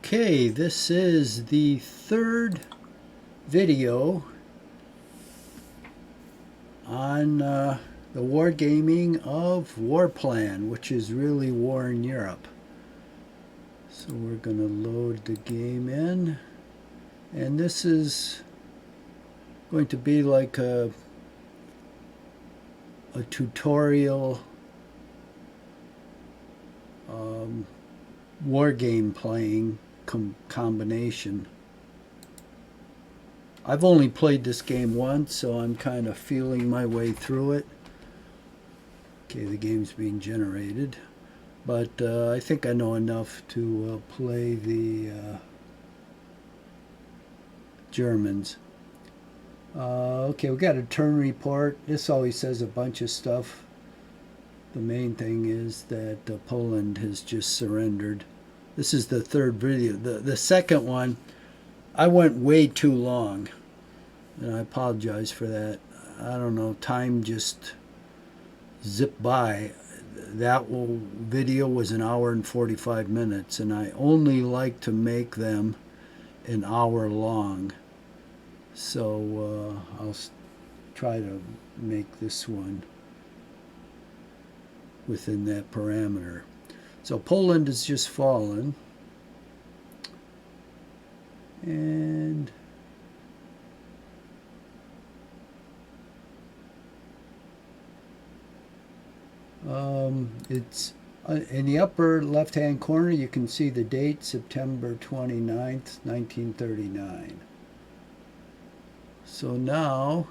Okay, this is the third video on the wargaming of Warplan, which is really war in Europe. So we're going to load the game in, and this is going to be like a tutorial war game playing combination. I've only played this game once, so I'm kind of feeling my way through it. Okay, the game's being generated, but I think I know enough to play the Germans. Okay, we got a turn report. This always says a bunch of stuff. The main thing is that Poland has just surrendered. This is the third video. The second one, I went way too long, and I apologize for that. I don't know, time just zipped by. That video was an hour and 45 minutes, and I only like to make them an hour long. So I'll try to make this one within that parameter. So Poland has just fallen, and it's in the upper left hand corner. You can see the date, September 29th, 1939. So now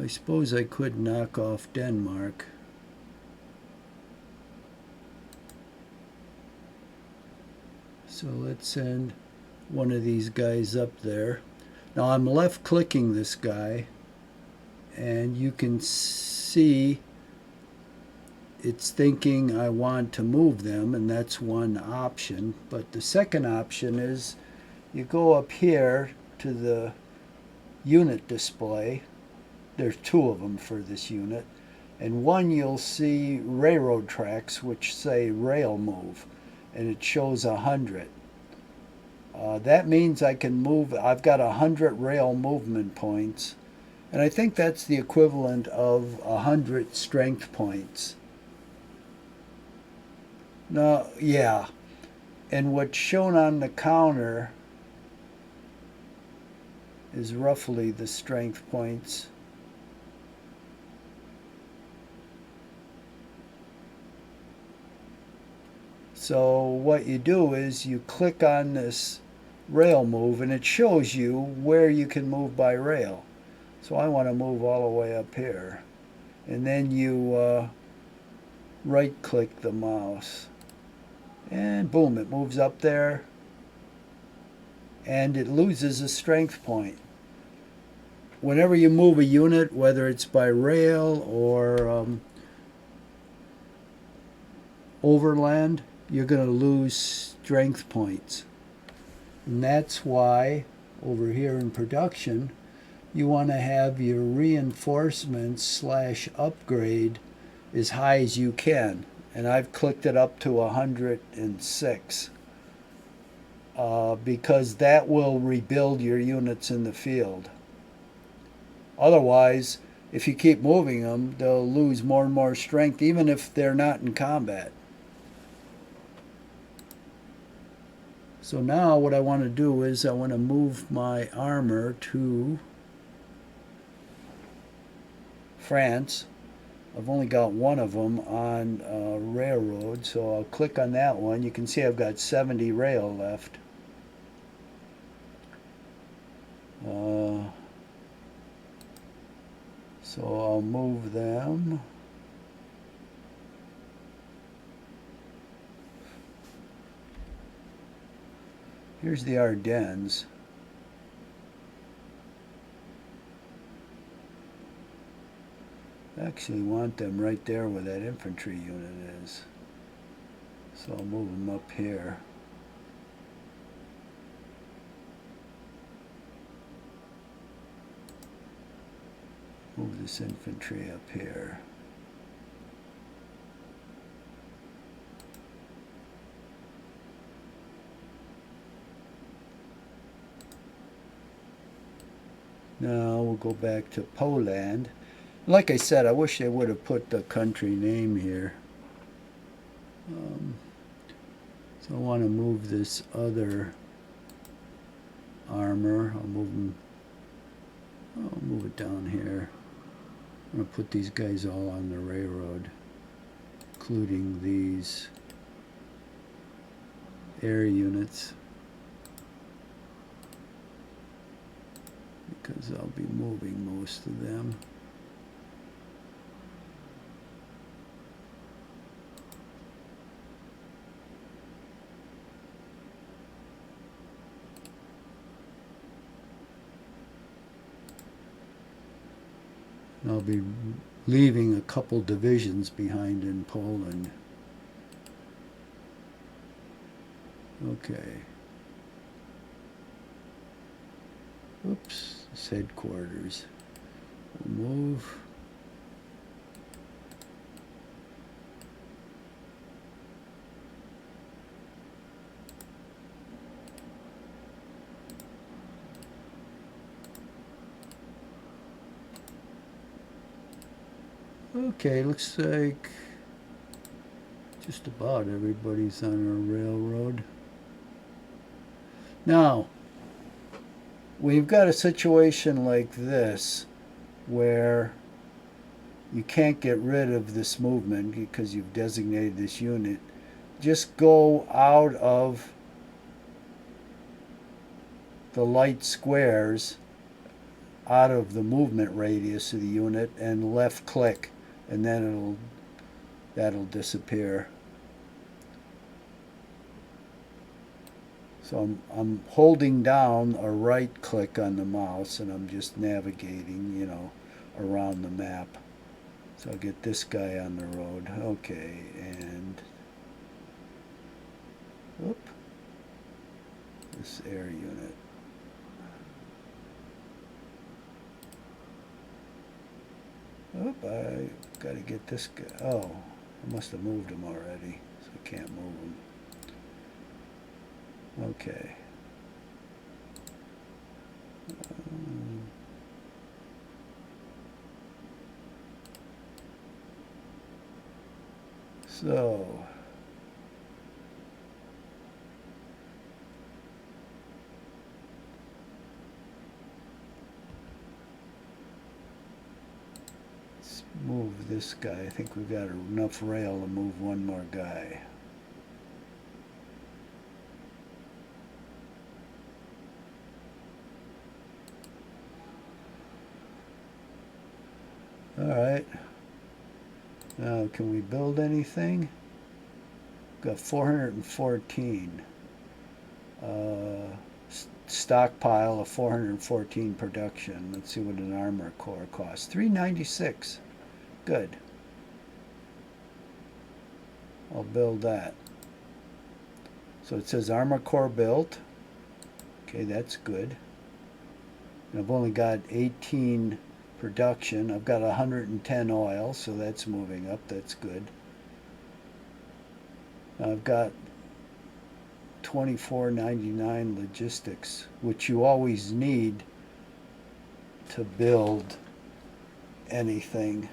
I suppose I could knock off Denmark. So let's send one of these guys up there. Now I'm left clicking this guy, and you can see it's thinking I want to move them, and that's one option. But the second option is you go up here to the unit display. There's two of them for this unit, and one you'll see railroad tracks which say rail move, and it shows 100. That means I can move. I've got 100 rail movement points, and I think that's the equivalent of 100 strength points. No, yeah, and what's shown on the counter is roughly the strength points. So what you do is you click on this rail move, and it shows you where you can move by rail. So I want to move all the way up here, and then you right click the mouse, and boom, it moves up there, and it loses a strength point. Whenever you move a unit, whether it's by rail or overland, you're going to lose strength points. And that's why over here in production, you want to have your reinforcements / upgrade as high as you can. And I've clicked it up to 106 because that will rebuild your units in the field. Otherwise, if you keep moving them, they'll lose more and more strength, even if they're not in combat. So now what I want to do is I want to move my armor to France. I've only got one of them on railroad, so I'll click on that one. You can see I've got 70 rail left. So I'll move them. Here's the Ardennes. I actually want them right there where that infantry unit is. So I'll move them up here. Move this infantry up here. Now we'll go back to Poland. Like I said, I wish they would have put the country name here. So I want to move this other armor. I'll move it down here. I'm going to put these guys all on the railroad, including these air units, because I'll be moving most of them. I'll be leaving a couple divisions behind in Poland. Okay. Oops, it's headquarters. We'll move. Okay, looks like just about everybody's on our railroad. Now, we've got a situation like this where you can't get rid of this movement because you've designated this unit. Just go out of the light squares, out of the movement radius of the unit, and left click, and then that'll disappear. So I'm holding down a right click on the mouse, and I'm just navigating, around the map. So I'll get this guy on the road. Okay, and whoop, this air unit. Oop, I gotta get this guy. Oh, I must have moved him already, so I can't move him. Okay. So let's move this guy. I think we've got enough rail to move one more guy. All right. Now, can we build anything? Got 414. Stockpile of 414 production. Let's see what an armor core costs. 396. Good. I'll build that. So it says armor core built. Okay, that's good. And I've only got 18 production. I've got 110 oil, so that's moving up. That's good. I've got 24.99 logistics, which you always need to build anything.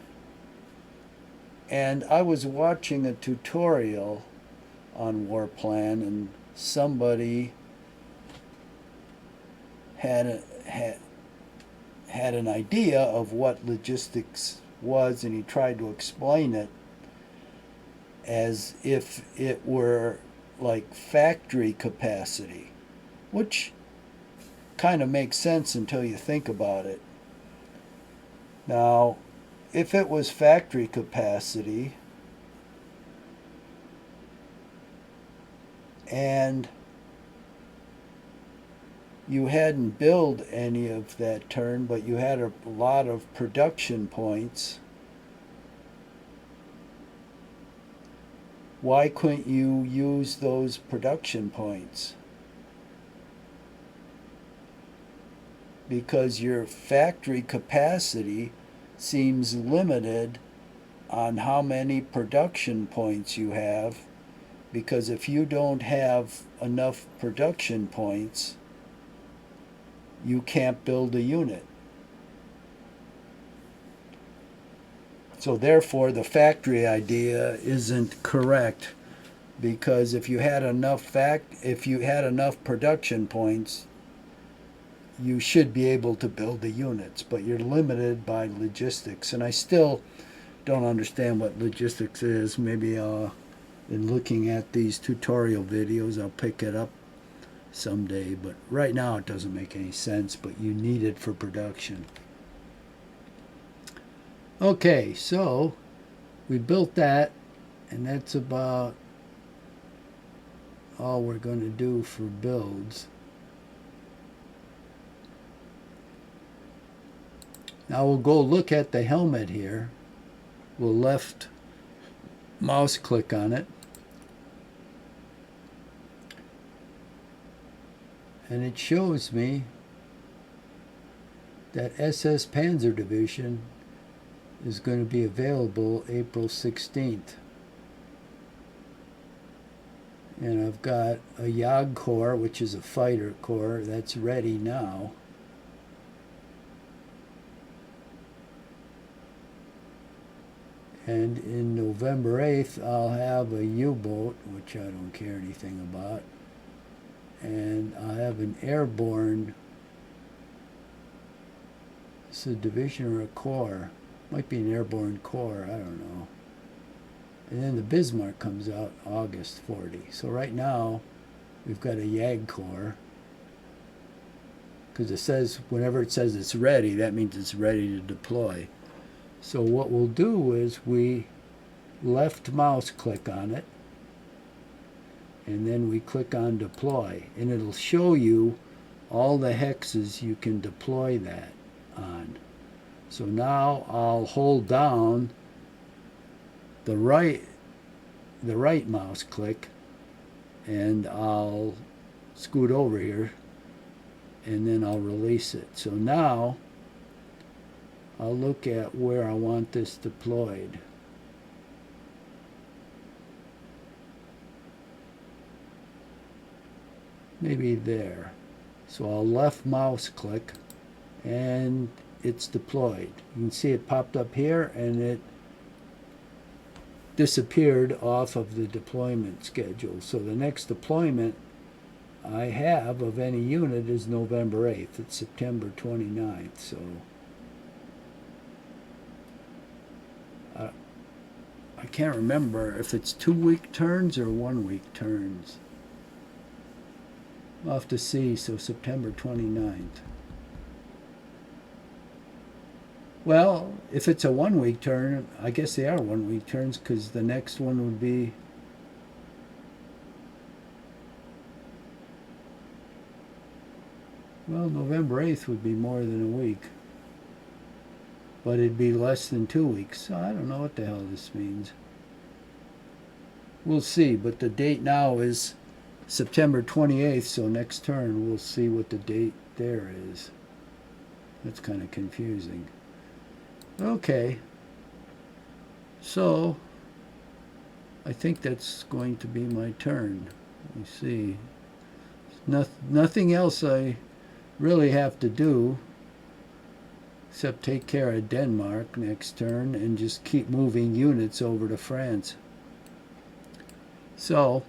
And I was watching a tutorial on Warplan, and somebody had an idea of what logistics was, and he tried to explain it as if it were like factory capacity, which kind of makes sense until you think about it. Now, if it was factory capacity and you hadn't built any of that turn, but you had a lot of production points, why couldn't you use those production points? Because your factory capacity seems limited on how many production points you have, because if you don't have enough production points, you can't build a unit. So therefore, the factory idea isn't correct, because if you had enough production points, you should be able to build the units, but you're limited by logistics. And I still don't understand what logistics is. Maybe in looking at these tutorial videos, I'll pick it up someday. But right now, it doesn't make any sense, but you need it for production. Okay, so we built that, and that's about all we're going to do for builds. Now we'll go look at the helmet here. We'll left mouse click on it. And it shows me that SS Panzer Division is going to be available April 16th. And I've got a Yag Corps, which is a fighter corps, that's ready now. And in November 8th, I'll have a U-boat, which I don't care anything about. And I'll have an airborne, it's a division or a corps. Might be an airborne corps, I don't know. And then the Bismarck comes out August 40. So right now, we've got a Yag Corps. Because it says, whenever it says it's ready, that means it's ready to deploy. So what we'll do is we left mouse click on it, and then we click on deploy, and it'll show you all the hexes you can deploy that on. So now I'll hold down the right mouse click, and I'll scoot over here, and then I'll release it. So now I'll look at where I want this deployed. Maybe there. So I'll left mouse click, and it's deployed. You can see it popped up here, and it disappeared off of the deployment schedule. So the next deployment I have of any unit is November 8th. It's September 29th. So I can't remember if it's 2-week turns or 1-week turns. I'll have to see. So September 29th. Well, if it's a 1-week turn, I guess they are 1-week turns, because the next one would be November 8th would be more than a week. But it'd be less than 2 weeks. So I don't know what the hell this means. We'll see, but the date now is September 28th, so next turn we'll see what the date there is. That's kind of confusing. Okay, so I think that's going to be my turn. Let me see. Nothing else I really have to do except take care of Denmark next turn and just keep moving units over to France. So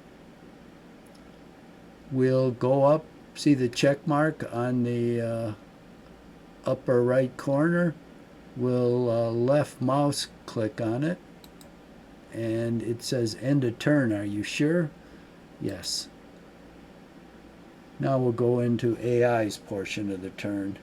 we'll go up, see the check mark on the upper right corner. We'll left mouse click on it, and it says end a turn. Are you sure? Yes. Now we'll go into AI's portion of the turn.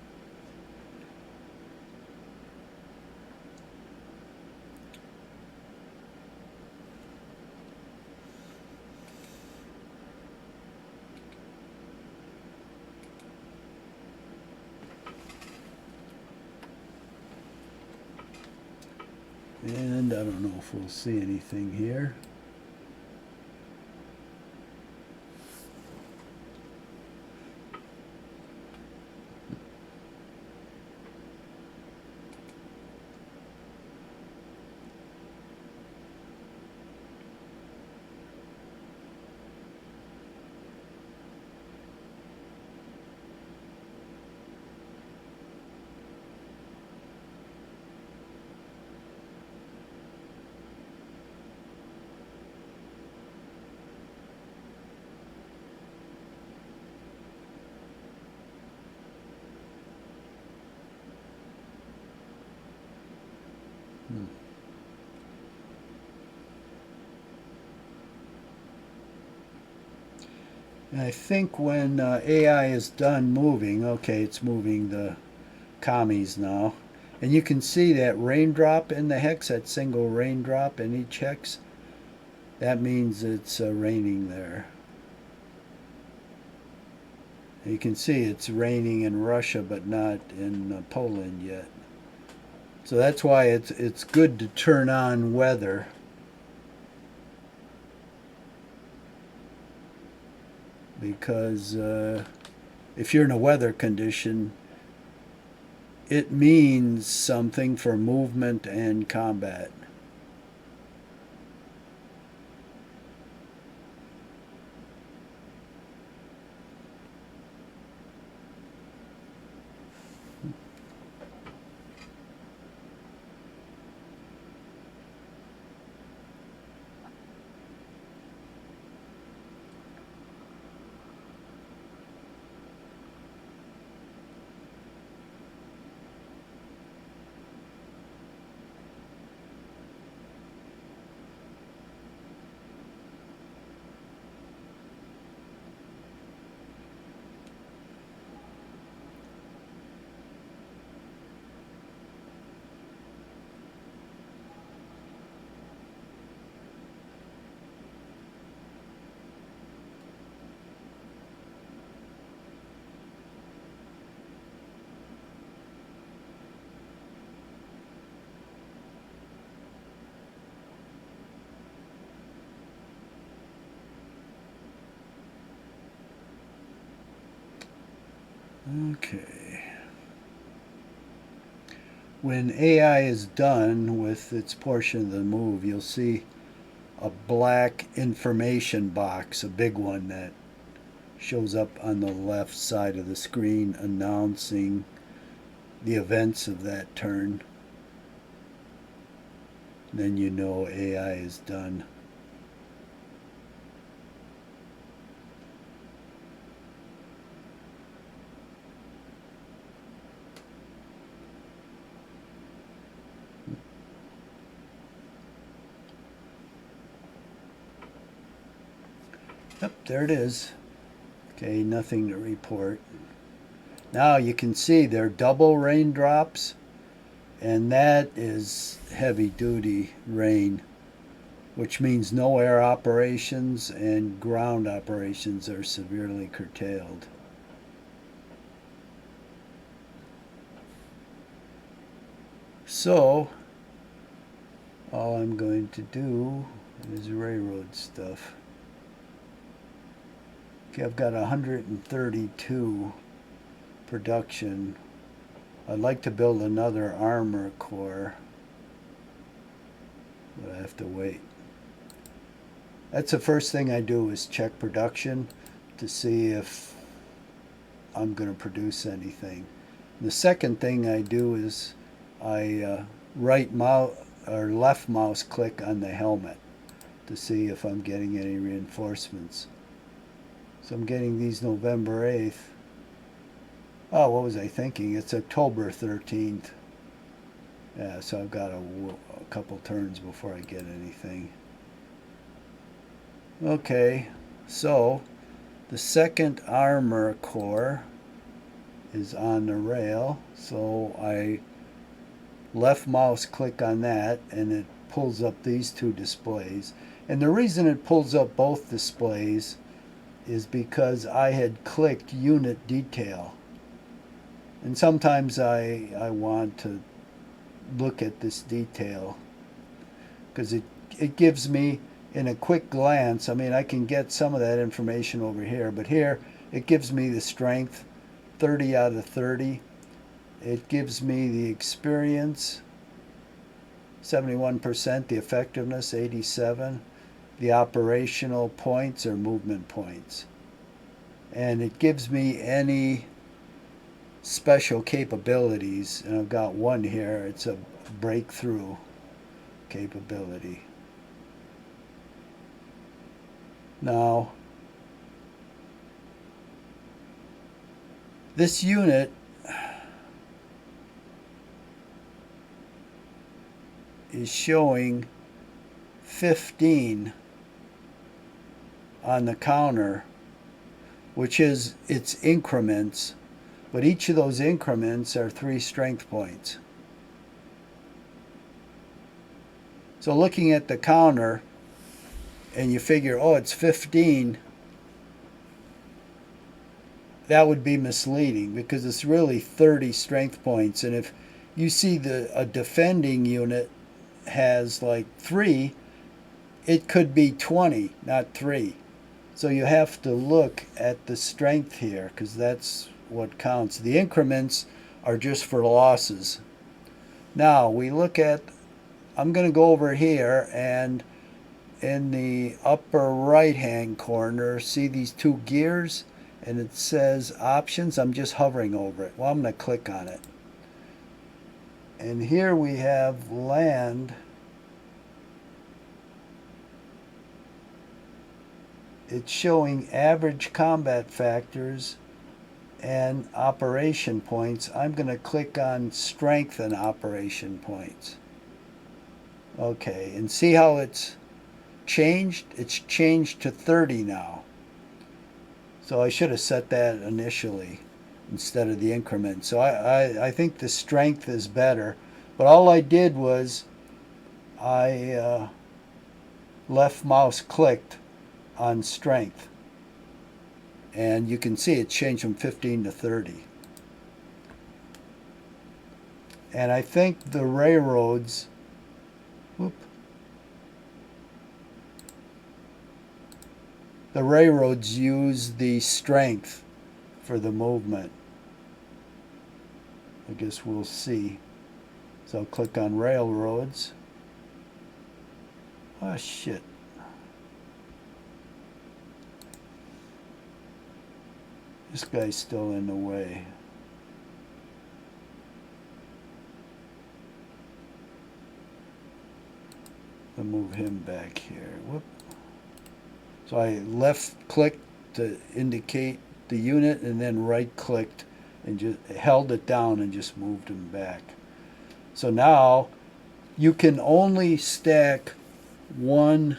And I don't know if we'll see anything here. And I think when AI is done moving, okay, it's moving the commies now. And you can see that raindrop in the hex, that single raindrop in each hex. That means it's raining there. You can see it's raining in Russia, but not in Poland yet. So that's why it's good to turn on weather. Because if you're in a weather condition, it means something for movement and combat. Okay. When AI is done with its portion of the move, you'll see a black information box, a big one that shows up on the left side of the screen announcing the events of that turn. Then you know AI is done. Yep, there it is. Okay, nothing to report. Now you can see they're double raindrops, and that is heavy duty rain, which means no air operations and ground operations are severely curtailed. So, all I'm going to do is railroad stuff. Okay, I've got 132 production. I'd like to build another armor core, but I have to wait. That's the first thing I do is check production to see if I'm going to produce anything. The second thing I do is I right mouse or left mouse click on the helmet to see if I'm getting any reinforcements. So I'm getting these November 8th. Oh, what was I thinking? It's October 13th. Yeah, so I've got a couple turns before I get anything. Okay, so the second armor core is on the rail, so I left mouse click on that and it pulls up these two displays. And the reason it pulls up both displays is because I had clicked unit detail. And sometimes I want to look at this detail because it gives me in a quick glance, I mean, I can get some of that information over here, but here it gives me the strength, 30 out of 30. It gives me the experience, 71%, the effectiveness, 87, the operational points or movement points. And it gives me any special capabilities, and I've got one here. It's a breakthrough capability. Now, this unit is showing 15 on the counter, which is its increments, but each of those increments are 3 strength points. So looking at the counter, and you figure, oh, it's 15, that would be misleading because it's really 30 strength points. And if you see a defending unit has like 3, it could be 20, not 3. So you have to look at the strength here because that's what counts. The increments are just for losses. Now we look at, I'm going to go over here, and in the upper right hand corner, see these 2 gears, and it says options. I'm just hovering over it. Well, I'm going to click on it. And here we have land. It's showing average combat factors and operation points. I'm going to click on strength and operation points. Okay, and see how it's changed? It's changed to 30 now. So I should have set that initially instead of the increment. So I think the strength is better. But all I did was I left mouse clicked on strength. And you can see it changed from 15 to 30. And I think the railroads, the railroads use the strength for the movement. I guess we'll see. So I'll click on railroads. Oh shit. This guy's still in the way. I'll move him back here. Whoop. So I left clicked to indicate the unit and then right clicked and just held it down and just moved him back. So now you can only stack one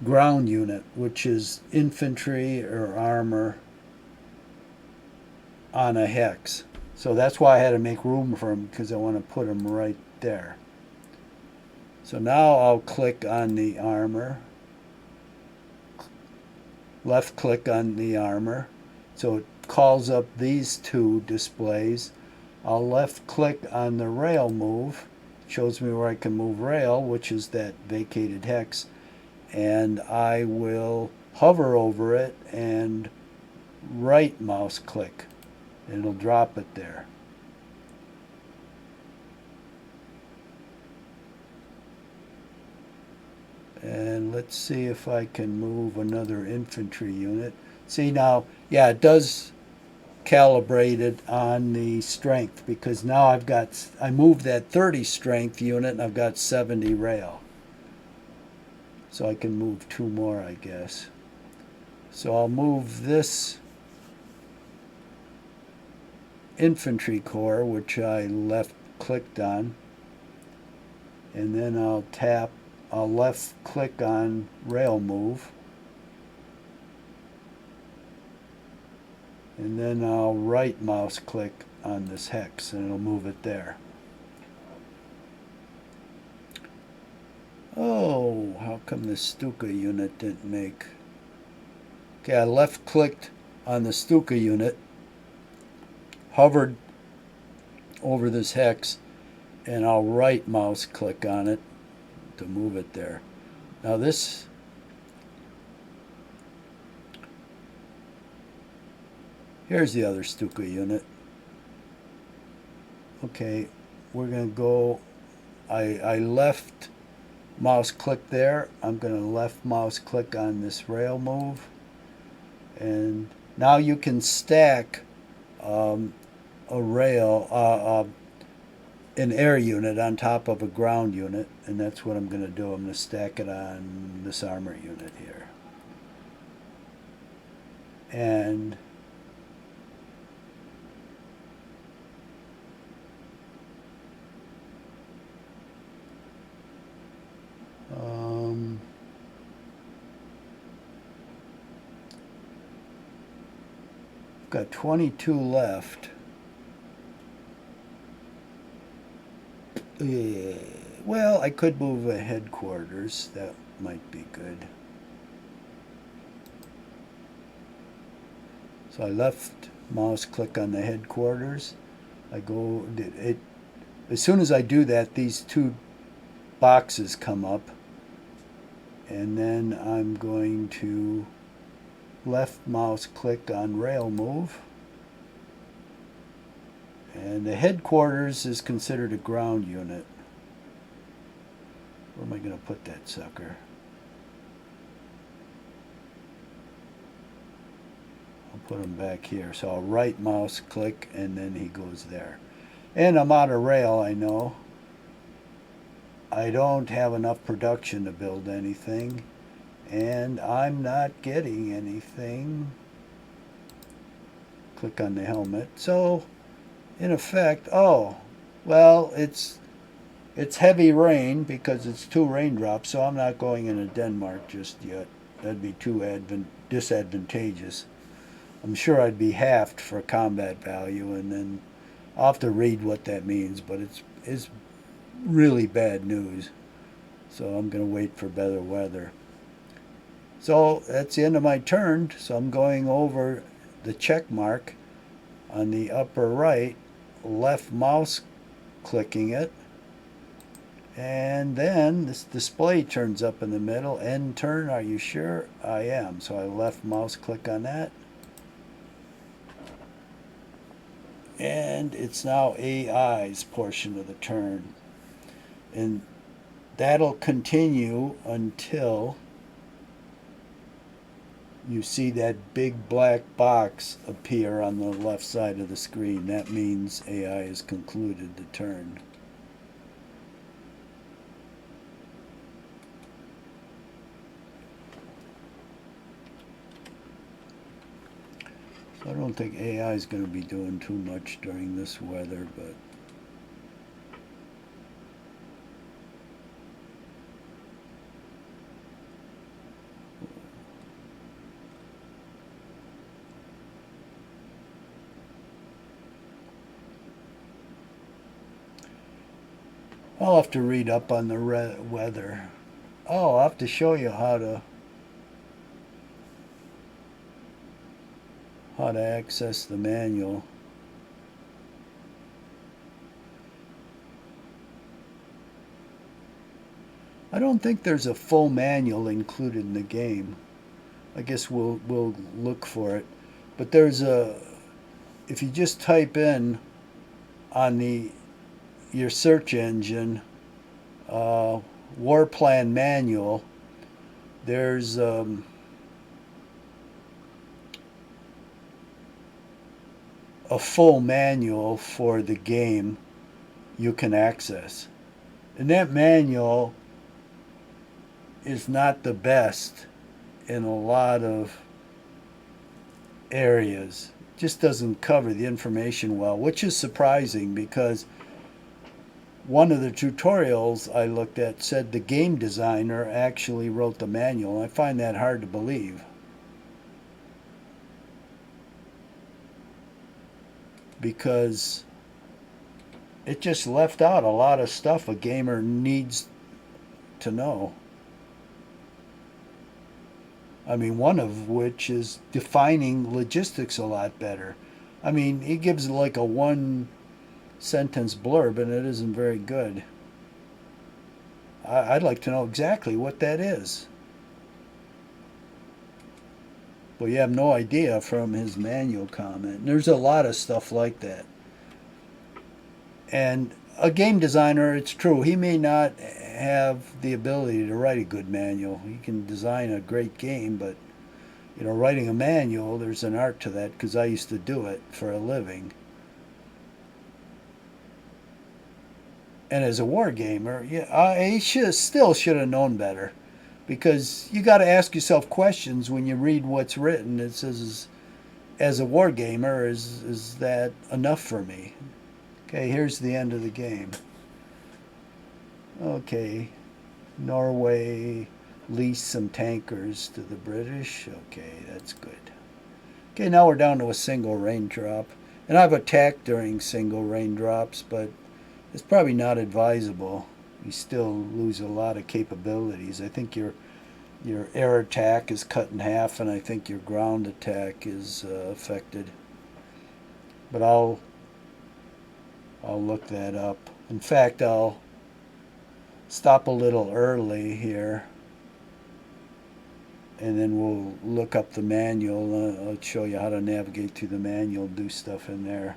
ground unit, which is infantry or armor, on a hex. So that's why I had to make room for him, because I want to put him right there. So now I'll click on the armor, left click on the armor, so it calls up these 2 displays. I'll left click on the rail move, shows me where I can move rail, which is that vacated hex, and I will hover over it and right mouse click, and it'll drop it there. And let's see if I can move another infantry unit. See now, yeah, it does calibrate it on the strength, because now I moved that 30 strength unit and I've got 70 rail. So I can move 2 more, I guess. So I'll move this infantry corps, which I left clicked on, and then I'll left click on rail move, and then I'll right mouse click on this hex and it'll move it there. Oh, how come the Stuka unit didn't make? Okay, I left clicked on the Stuka unit, hovered over this hex, and I'll right mouse click on it to move it there. Now here's the other Stuka unit. Okay, we're going to go, I left mouse click there. I'm going to left mouse click on this rail move. And now you can stack a rail, an air unit on top of a ground unit, and that's what I'm going to do. I'm going to stack it on this armor unit here. And Got 22 left. Well, I could move a headquarters. That might be good. So I left mouse click on the headquarters. I go it as soon as I do that, these two boxes come up, and then I'm going to left mouse click on rail move, and the headquarters is considered a ground unit. Where am I going to put that sucker? I'll put him back here. So I'll right mouse click and then he goes there. And I'm out of rail, I know. I don't have enough production to build anything, and I'm not getting anything. Click on the helmet. So in effect, oh, well, it's heavy rain because it's 2 raindrops, so I'm not going into Denmark just yet. That'd be too disadvantageous. I'm sure I'd be halved for combat value, and then I'll have to read what that means, but it's really bad news. So I'm going to wait for better weather. So that's the end of my turn. So I'm going over the check mark on the upper right, left mouse clicking it, and then this display turns up in the middle. End turn, are you sure? I am. So I left mouse click on that, and it's now AI's portion of the turn, and that'll continue until you see that big black box appear on the left side of the screen. That means AI has concluded the turn. So I don't think AI is going to be doing too much during this weather, but I'll have to read up on the weather. Oh, I'll have to show you how to access the manual. I don't think there's a full manual included in the game. I guess we'll look for it. But there's if you just type in on your search engine Warplan manual, there's a full manual for the game you can access. And that manual is not the best in a lot of areas. It just doesn't cover the information well, which is surprising because one of the tutorials I looked at said the game designer actually wrote the manual. I find that hard to believe, because it just left out a lot of stuff a gamer needs to know. I mean, one of which is defining logistics a lot better. I mean, he gives like a 1-sentence blurb, and it isn't very good. I'd like to know exactly what that is. But you have no idea from his manual comment. And there's a lot of stuff like that. And a game designer, it's true, he may not have the ability to write a good manual. He can design a great game, but writing a manual, there's an art to that, because I used to do it for a living. And as a wargamer, he still should have known better, because you got to ask yourself questions when you read what's written. It says, as a wargamer, is that enough for me? Okay, here's the end of the game. Okay, Norway leased some tankers to the British. Okay, that's good. Okay, now we're down to a single raindrop. And I've attacked during single raindrops, but it's probably not advisable. You still lose a lot of capabilities. I think your air attack is cut in half, and I think your ground attack is affected. But I'll look that up. In fact, I'll stop a little early here, and then we'll look up the manual. I'll show you how to navigate through the manual, do stuff in there.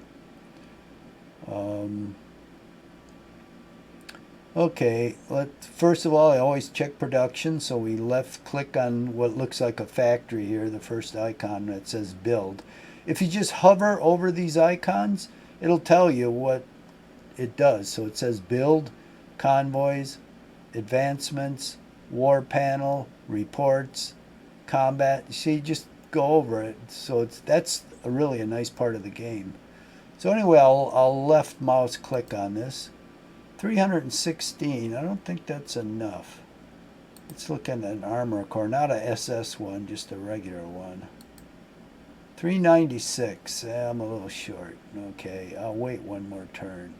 Okay, first of all, I always check production, so we left click on what looks like a factory here, the first icon that says build. If you just hover over these icons, it'll tell you what it does. So it says build, convoys, advancements, war panel, reports, combat. See, just go over it. So that's really a nice part of the game. So anyway, I'll left mouse click on this. 316, I don't think that's enough. Let's look at an armor core, not a SS one, just a regular one. 396, I'm a little short. Okay, I'll wait one more turn.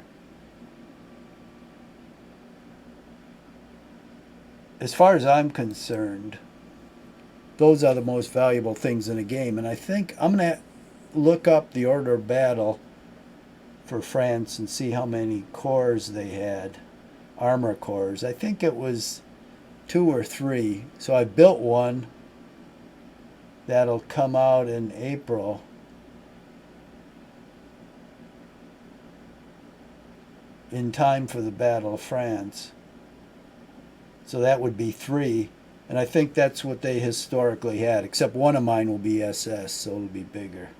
As far as I'm concerned, those are the most valuable things in a game. And I think I'm going to look up the order of battle for France and see how many cores they had, armor cores. I think it was 2 or 3. So I built one that'll come out in April. In time for the Battle of France. So that would be 3. And I think that's what they historically had, except one of mine will be SS, so it'll be bigger.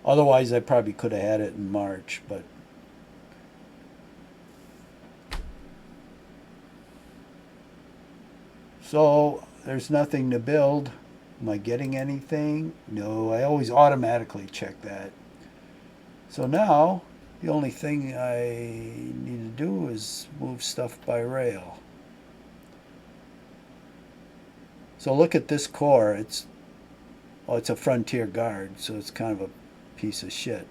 Otherwise, I probably could have had it in March, but so there's nothing to build. Am I getting anything? No, I always automatically check that. So now the only thing I need to do is move stuff by rail. So look at this core. It's a Frontier Guard, so it's kind of a piece of shit.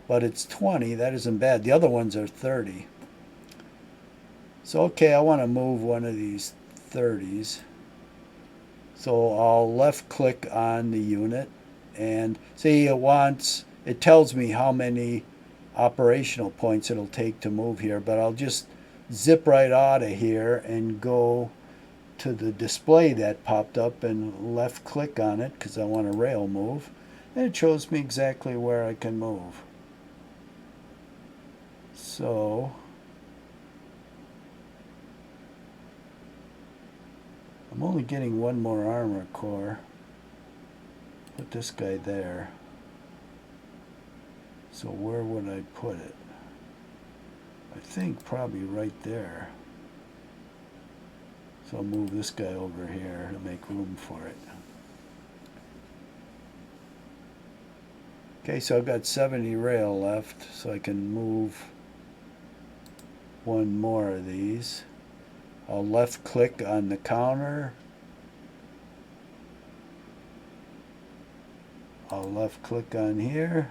But it's 20. That isn't bad. The other ones are 30. So okay, I want to move one of these 30s. So I'll left click on the unit and see it tells me how many operational points it'll take to move here, but I'll just zip right out of here and go to the display that popped up and left click on it because I want a rail move, and it shows me exactly where I can move. So I'm only getting one more armor core. Put this guy there. So where would I put it? I think probably right there. So I'll move this guy over here to make room for it. Okay, so I've got 70 rail left, so I can move one more of these. I'll left click on the counter. I'll left click on here.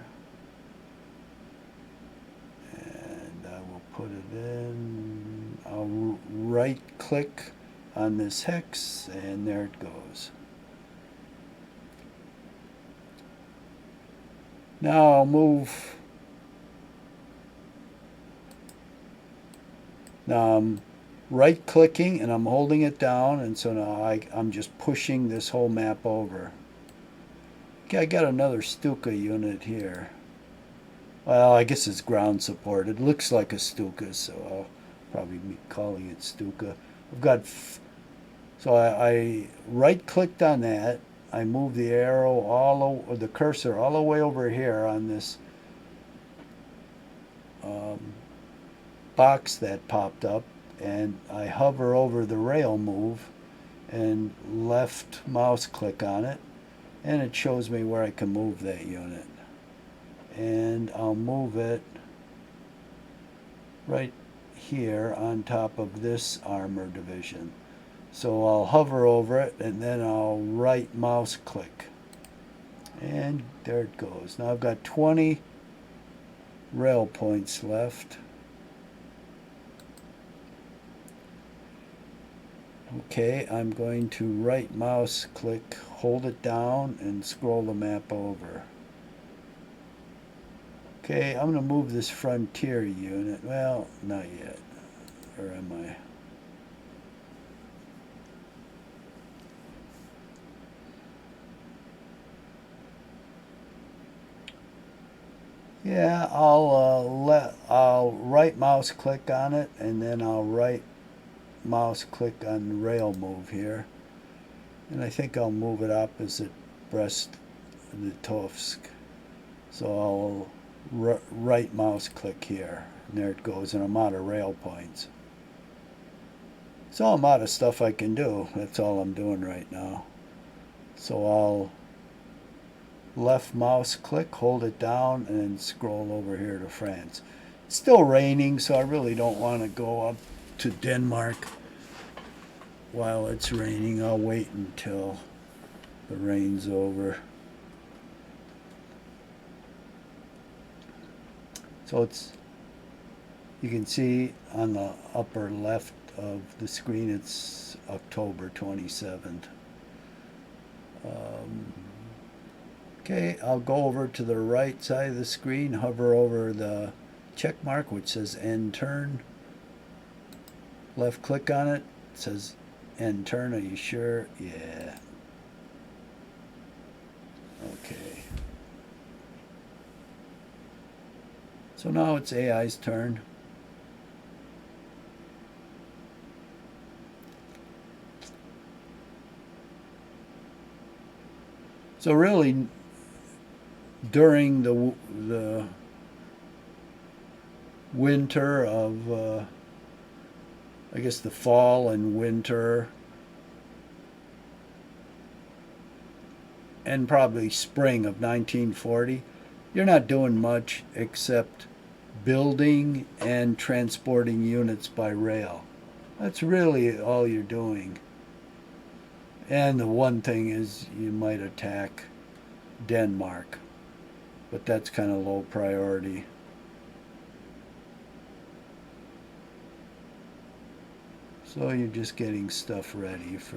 And I will put it in. I'll right click on this hex, and there it goes. Now I'll move. Now I'm right clicking and I'm holding it down, and so now I'm just pushing this whole map over. Okay, I got another Stuka unit here. Well, I guess it's ground support. It looks like a Stuka, so I'll probably be calling it Stuka. I've got, so I right clicked on that. I moved the arrow or the cursor all the way over here on this box that popped up, and I hover over the rail move and left mouse click on it, and it shows me where I can move that unit. And I'll move it right here on top of this armor division. So I'll hover over it, and then I'll right mouse click, And there it goes. Now I've got 20 rail points left. Okay, I'm going to right mouse click, hold it down, and scroll the map over. Okay, I'm going to move this frontier unit. Well, not yet. Or am I? Yeah, I'll right mouse click on it, and then I'll right mouse click on rail move here, and I think I'll move it opposite Brest-Litovsk. So I'll right mouse click here, and there it goes, and I'm out of rail points. So I'm out of stuff I can do. That's all I'm doing right now. So I'll left mouse click, hold it down, and scroll over here to France. It's still raining, so I really don't want to go up to Denmark while it's raining. I'll wait until the rain's over. So you can see on the upper left of the screen, it's October 27th. Okay, I'll go over to the right side of the screen, hover over the check mark which says end turn. Left click on it, it says end turn. Are you sure? Yeah. Okay. So now it's AI's turn. So really, during the winter of, I guess the fall and winter, and probably spring of 1940, you're not doing much except building and transporting units by rail. That's really all you're doing. And the one thing is you might attack Denmark, but that's kind of low priority. So you're just getting stuff ready for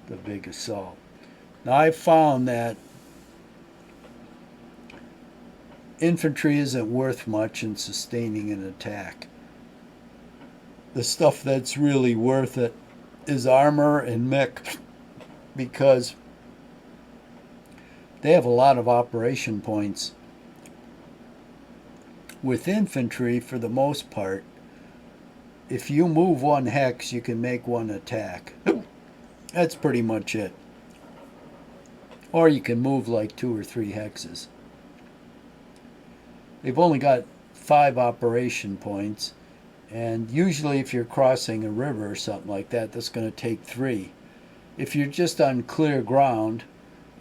the big assault. Now I found that infantry isn't worth much in sustaining an attack. The stuff that's really worth it is armor and mech, because they have a lot of operation points. With infantry, for the most part, if you move one hex, you can make one attack. That's pretty much it. Or you can move like 2 or 3 hexes. They've only got 5 operation points, and usually if you're crossing a river or something like that, that's going to take 3. If you're just on clear ground,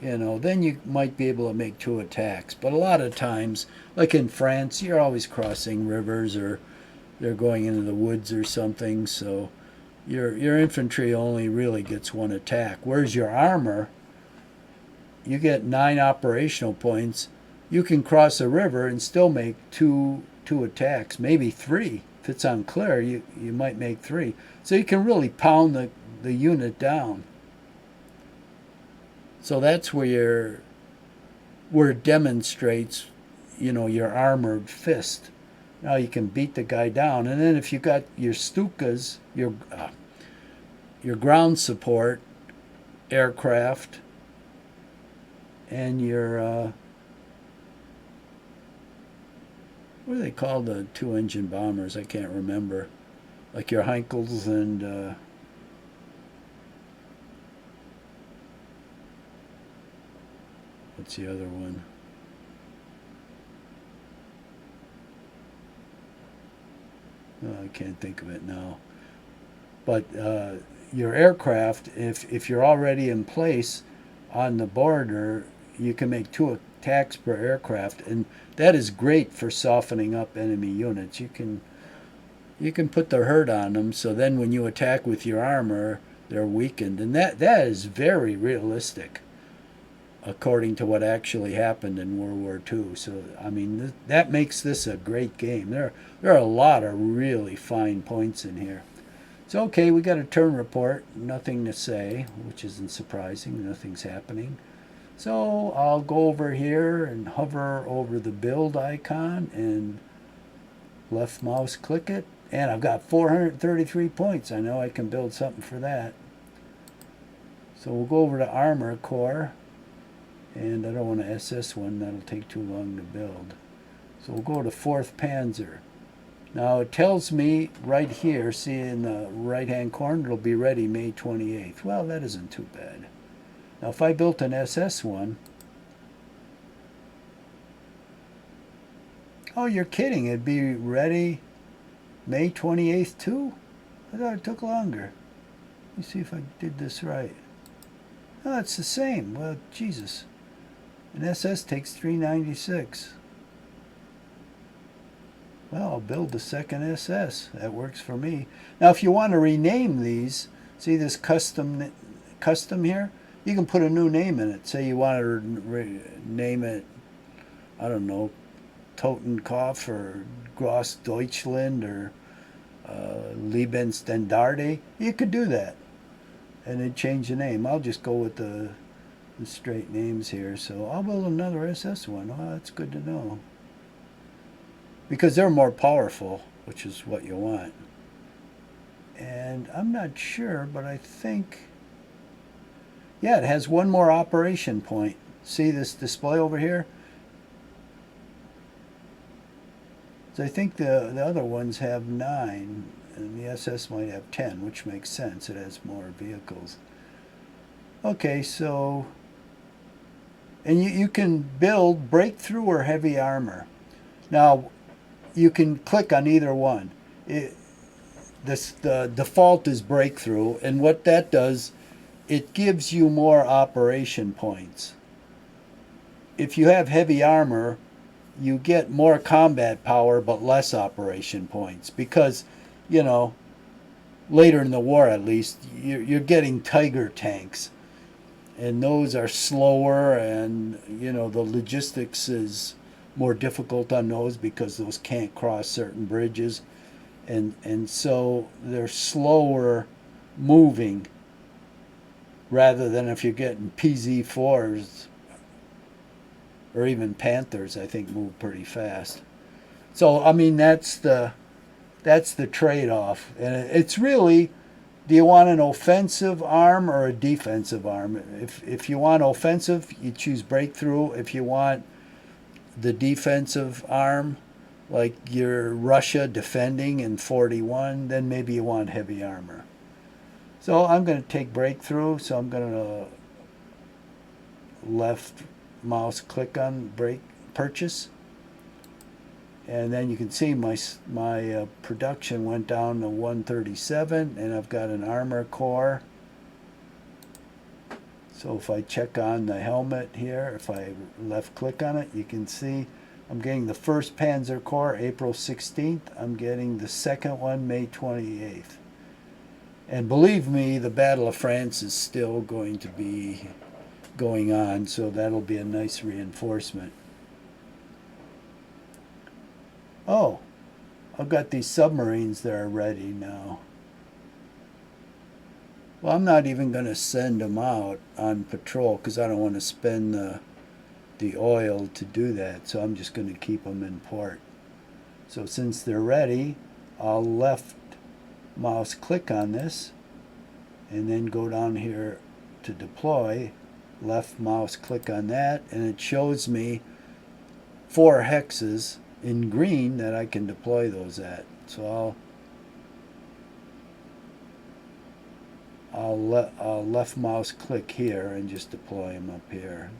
then you might be able to make 2 attacks. But a lot of times, like in France, you're always crossing rivers, or they're going into the woods or something, so your infantry only really gets 1 attack. Whereas your armor, you get 9 operational points. You can cross a river and still make two attacks, maybe 3. If it's unclear, you might make 3. So you can really pound the unit down. So that's where it demonstrates, your armored fist. Now you can beat the guy down, and then if you got your Stukas, your ground support aircraft, and your what are they called, the 2-engine bombers? I can't remember. Like your Heinkels and what's the other one? Oh, I can't think of it now. But your aircraft, if you're already in place on the border, you can make 2 attacks per aircraft, and that is great for softening up enemy units. You can put the hurt on them, so then when you attack with your armor, they're weakened, and that is very realistic. according to what actually happened in World War II. So, I mean, that makes this a great game. There are a lot of really fine points in here. So, okay, we got a turn report. Nothing to say, which isn't surprising. Nothing's happening. So I'll go over here and hover over the build icon and left mouse click it. And I've got 433 points. I know I can build something for that. So we'll go over to Armor Core. And I don't want to SS one. That'll take too long to build. So we'll go to 4th Panzer. Now it tells me right here, see in the right-hand corner, it'll be ready May 28th. Well, that isn't too bad. Now if I built an SS one, oh, you're kidding, it'd be ready May 28th too? I thought it took longer. Let me see if I did this right. Oh, it's the same. Well, Jesus. An SS takes 396. Well, I'll build the second SS. That works for me. Now, if you want to rename these, see this custom here? You can put a new name in it. Say you want to name it, I don't know, Totenkopf or Gross Deutschland or Liebenstandarte. You could do that. And then change the name. I'll just go with the straight names here. So I'll build another SS one. Oh, that's good to know. Because they're more powerful, which is what you want. And I'm not sure, but I think, yeah, it has one more operation point. See this display over here? So I think the other ones have 9, and the SS might have 10, which makes sense. It has more vehicles. Okay, so, and you can build breakthrough or heavy armor. Now, you can click on either one. The default is breakthrough, and what that does, it gives you more operation points. If you have heavy armor, you get more combat power but less operation points because, you know, later in the war at least, you're getting Tiger tanks, and those are slower, and, you know, the logistics is more difficult on those because those can't cross certain bridges, and so they're slower moving rather than if you're getting PZ4s or even Panthers. I think move pretty fast. So I mean that's the trade-off, and it's really, do you want an offensive arm or a defensive arm? If you want offensive, you choose breakthrough. If you want the defensive arm, like you're Russia defending in 41, then maybe you want heavy armor. So I'm going to take breakthrough. So I'm going to left mouse click on purchase, and then you can see my production went down to 137, and I've got an armor core. So if I check on the helmet here, if I left click on it, you can see I'm getting the 1st Panzer Corps April 16th. I'm getting the 2nd one May 28th. And believe me, the Battle of France is still going to be going on, so that'll be a nice reinforcement. Oh, I've got these submarines that are ready now. Well, I'm not even going to send them out on patrol because I don't want to spend the oil to do that. So I'm just going to keep them in port. So since they're ready, I'll left mouse click on this and then go down here to deploy. Left mouse click on that, and it shows me 4 hexes in green that I can deploy those at. So I'll left mouse click here and just deploy them up here.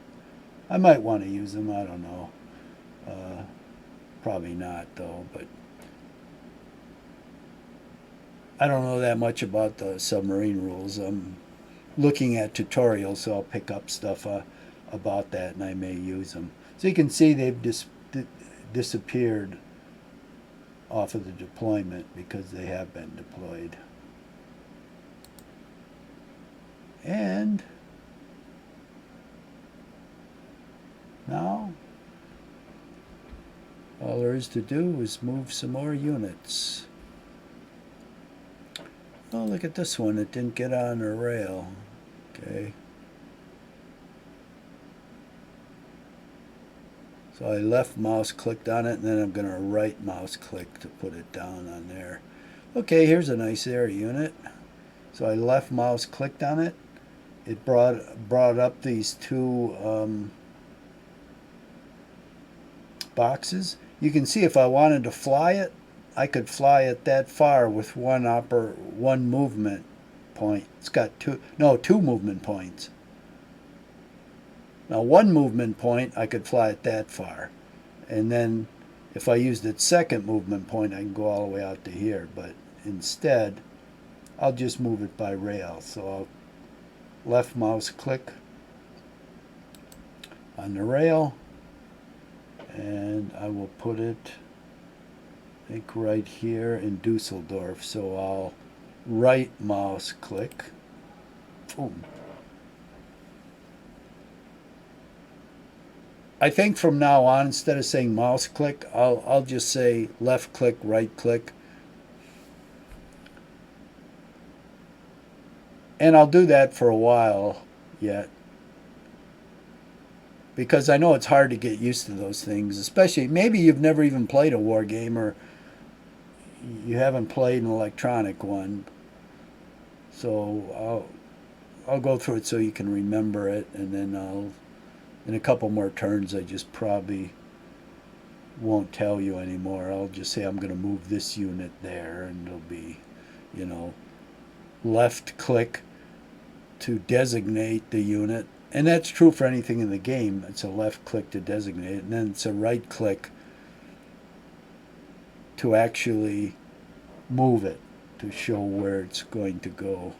I might want to use them, I don't know. Probably not though, but I don't know that much about the submarine rules. I'm looking at tutorials, so I'll pick up stuff about that, and I may use them. So you can see they've disappeared off of the deployment because they have been deployed. And All there is to do is move some more units. Oh, look at this one. It didn't get on a rail. Okay. So I left mouse clicked on it, and then I'm going to right mouse click to put it down on there. Okay, here's a nice air unit. So I left mouse clicked on it. It brought up these two boxes. You can see if I wanted to fly it, I could fly it that far with one movement point. It's got two movement points. Now one movement point, I could fly it that far. And then if I used its second movement point, I can go all the way out to here. But instead, I'll just move it by rail. So I'll left mouse click on the rail, and I will put it, I think, right here in Dusseldorf. So I'll right mouse click. Boom. I think from now on, instead of saying mouse click, I'll just say left click, right click. And I'll do that for a while yet, because I know it's hard to get used to those things, especially maybe you've never even played a war game, or you haven't played an electronic one. So I'll go through it so you can remember it, and then in a couple more turns, I just probably won't tell you anymore. I'll just say I'm going to move this unit there, and it'll be, left click to designate the unit. And that's true for anything in the game. It's a left click to designate it, and then it's a right click to actually move it, to show where it's going to go.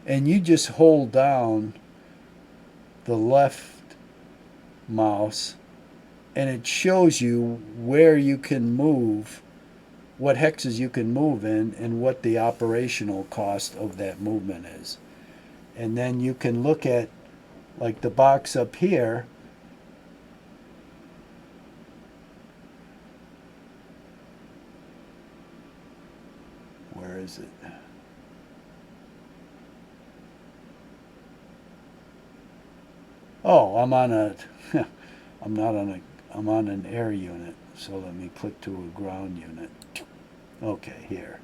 And you just hold down the left mouse, and it shows you where you can move, what hexes you can move in, and what the operational cost of that movement is. And then you can look at, like, the box up here. Where is it? Oh, I'm on an air unit. So let me click to a ground unit. Okay, here.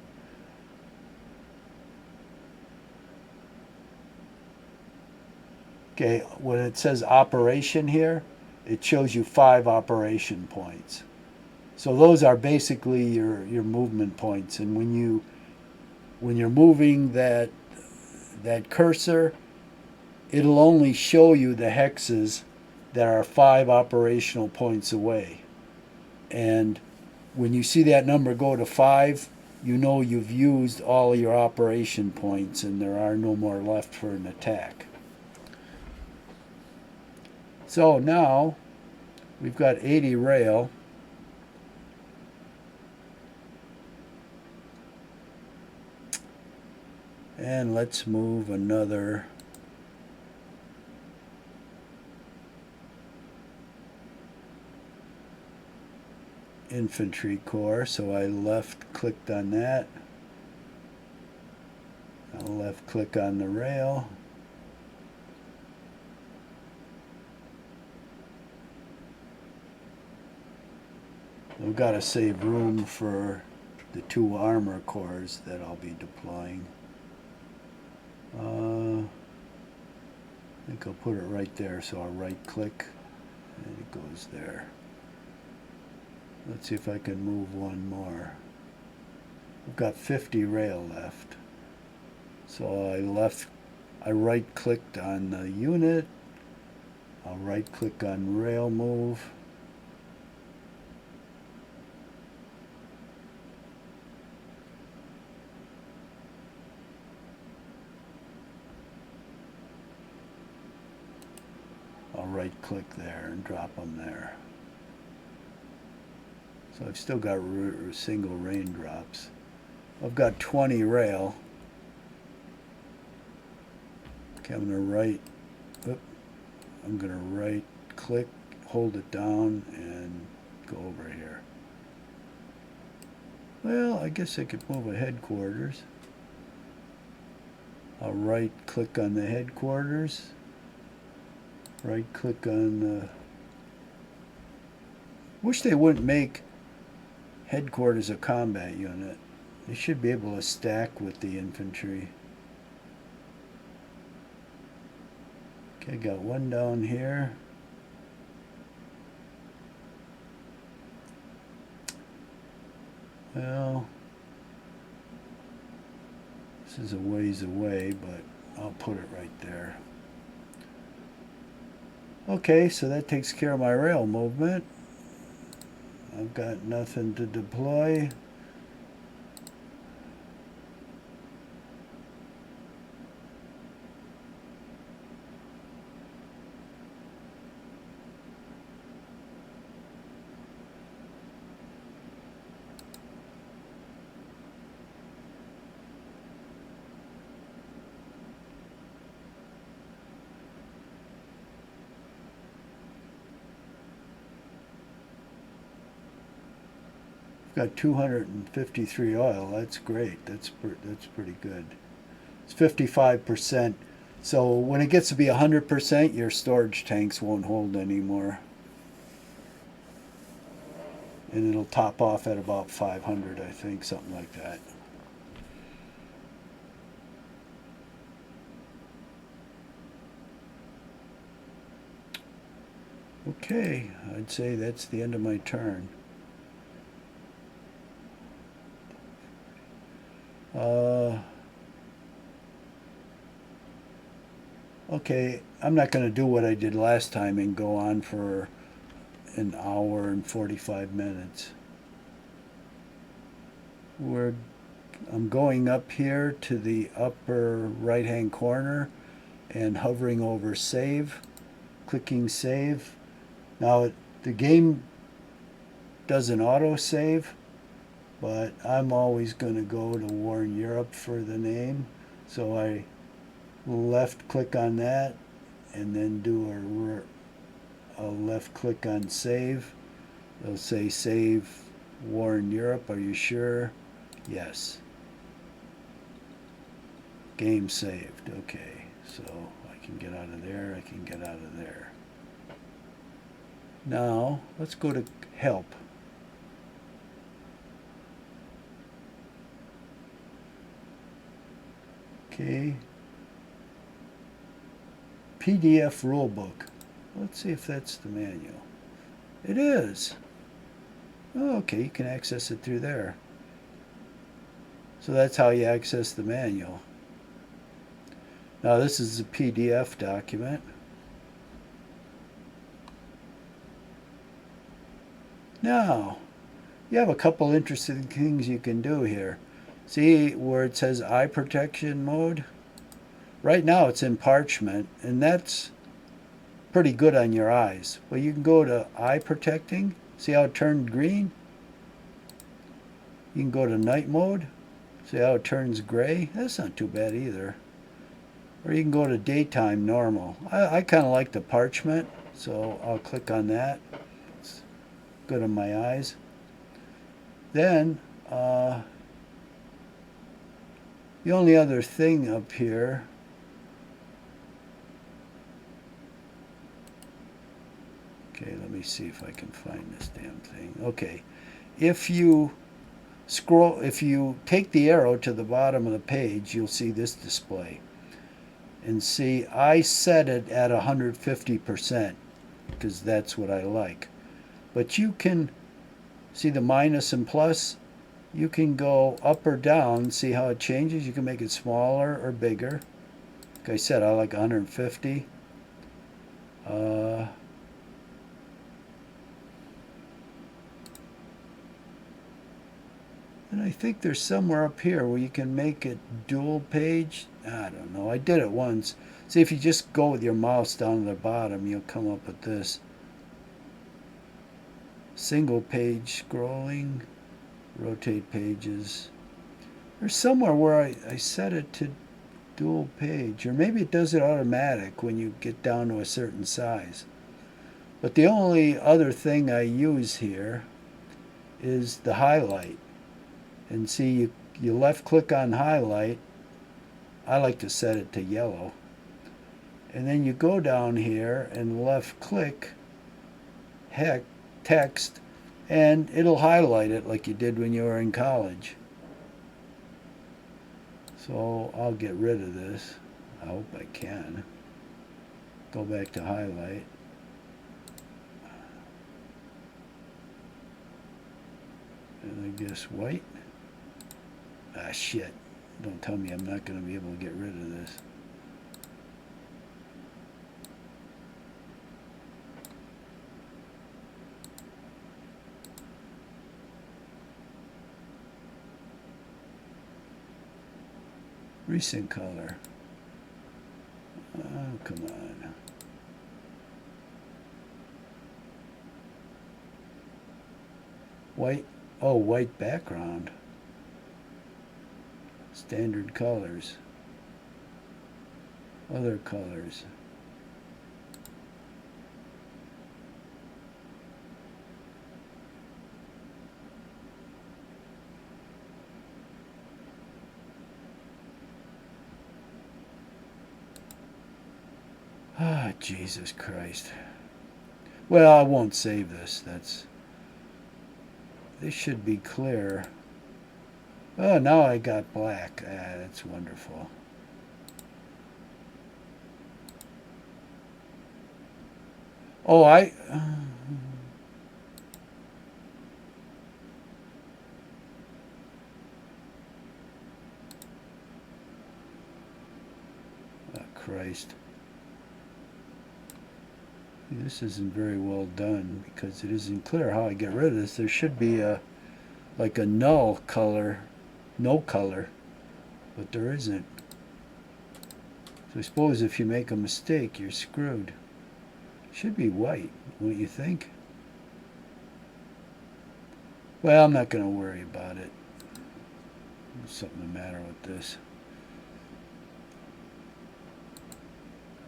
Okay, when it says operation here, it shows you 5 operation points. So those are basically your movement points. And when you're moving that cursor, it'll only show you the hexes that are 5 operational points away. And when you see that number go to 5, you know you've used all your operation points and there are no more left for an attack. So now we've got 80 rail. And let's move another infantry corps. So I left clicked on that. I'll left click on the rail. We've got to save room for the 2 armor corps that I'll be deploying. I think I'll put it right there, so I'll right click and it goes there. Let's see if I can move one more. I've got 50 rail left. So I right clicked on the unit. I'll right click on rail move. I'll right click there and drop them there. So I've still got single raindrops. I've got 20 rail. Okay, I'm going to right click, hold it down, and go over here. Well, I guess I could move a headquarters. I'll right click on the headquarters. Right click on the... Wish they wouldn't make headquarters a combat unit. They should be able to stack with the infantry. Okay, got one down here. Well, this is a ways away, but I'll put it right there. Okay, so that takes care of my rail movement. I've got nothing to deploy. Got 253 oil. That's great. That's pretty good. It's 55%. So when it gets to be 100%, your storage tanks won't hold anymore. And it'll top off at about 500, I think, something like that. Okay, I'd say that's the end of my turn. Okay, I'm not going to do what I did last time and go on for an hour and 45 minutes. I'm going up here to the upper right hand corner and hovering over save, clicking save. Now the game doesn't auto save, but I'm always going to go to War in Europe for the name, so I left click on that and then do a left click on save. It'll say save War in Europe. Are you sure? Yes. Game saved. Okay, so I can get out of there. I can get out of there. Now let's go to help. Okay. PDF rulebook. Let's see if that's the manual. It is. Oh, okay, you can access it through there. So that's how you access the manual. Now this is a PDF document. Now, you have a couple interesting things you can do here. See where it says eye protection mode? Right now it's in parchment, and that's pretty good on your eyes. Well, you can go to eye protecting. See how it turned green? You can go to night mode. See how it turns gray? That's not too bad either. Or you can go to daytime normal. I kind of like the parchment, so I'll click on that. It's good on my eyes. Then, the only other thing up here, okay, let me see if I can find this damn thing. Okay, if you take the arrow to the bottom of the page, you'll see this display. And see, I set it at 150% because that's what I like. But you can see the minus and plus. You can go up or down, see how it changes. You can make it smaller or bigger. Like I said, I like 150. And I think there's somewhere up here where you can make it dual page. I don't know. I did it once. See, if you just go with your mouse down to the bottom, you'll come up with this. Single page scrolling. Rotate pages. There's somewhere where I set it to dual page. Or maybe it does it automatic when you get down to a certain size. But the only other thing I use here is the highlight. And see, you left click on highlight. I like to set it to yellow. And then you go down here and left click text, and it'll highlight it like you did when you were in college. So I'll get rid of this. I hope I can. Go back to highlight. And I guess white. Ah, shit. Don't tell me I'm not going to be able to get rid of this. Recent color. Oh, come on. White. Oh, white background. Standard colors. Other colors. Ah, Jesus Christ. Well, I won't save this. This should be clear. Oh, now I got black. Ah, that's wonderful. Oh, oh, Christ. This isn't very well done because it isn't clear how I get rid of this. There should be like a null color, no color, but there isn't. So I suppose if you make a mistake, you're screwed. It should be white, wouldn't you think? Well, I'm not going to worry about it. There's something the matter with this.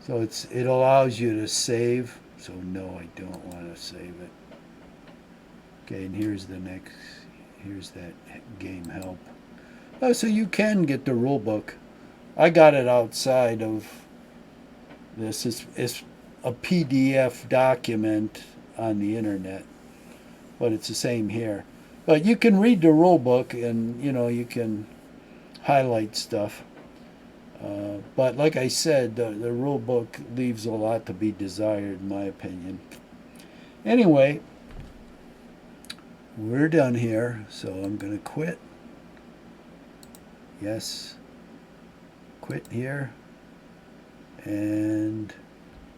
So it allows you to save. So no, I don't want to save it. Okay, and here's that game help. Oh, so you can get the rule book. I got it outside of this. It's a PDF document on the internet, but it's the same here. But you can read the rule book, and you can highlight stuff. But like I said, the rule book leaves a lot to be desired, in my opinion. Anyway, we're done here, so I'm going to quit. Yes, quit here. And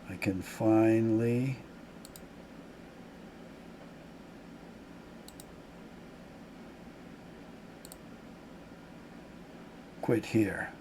I can finally quit here.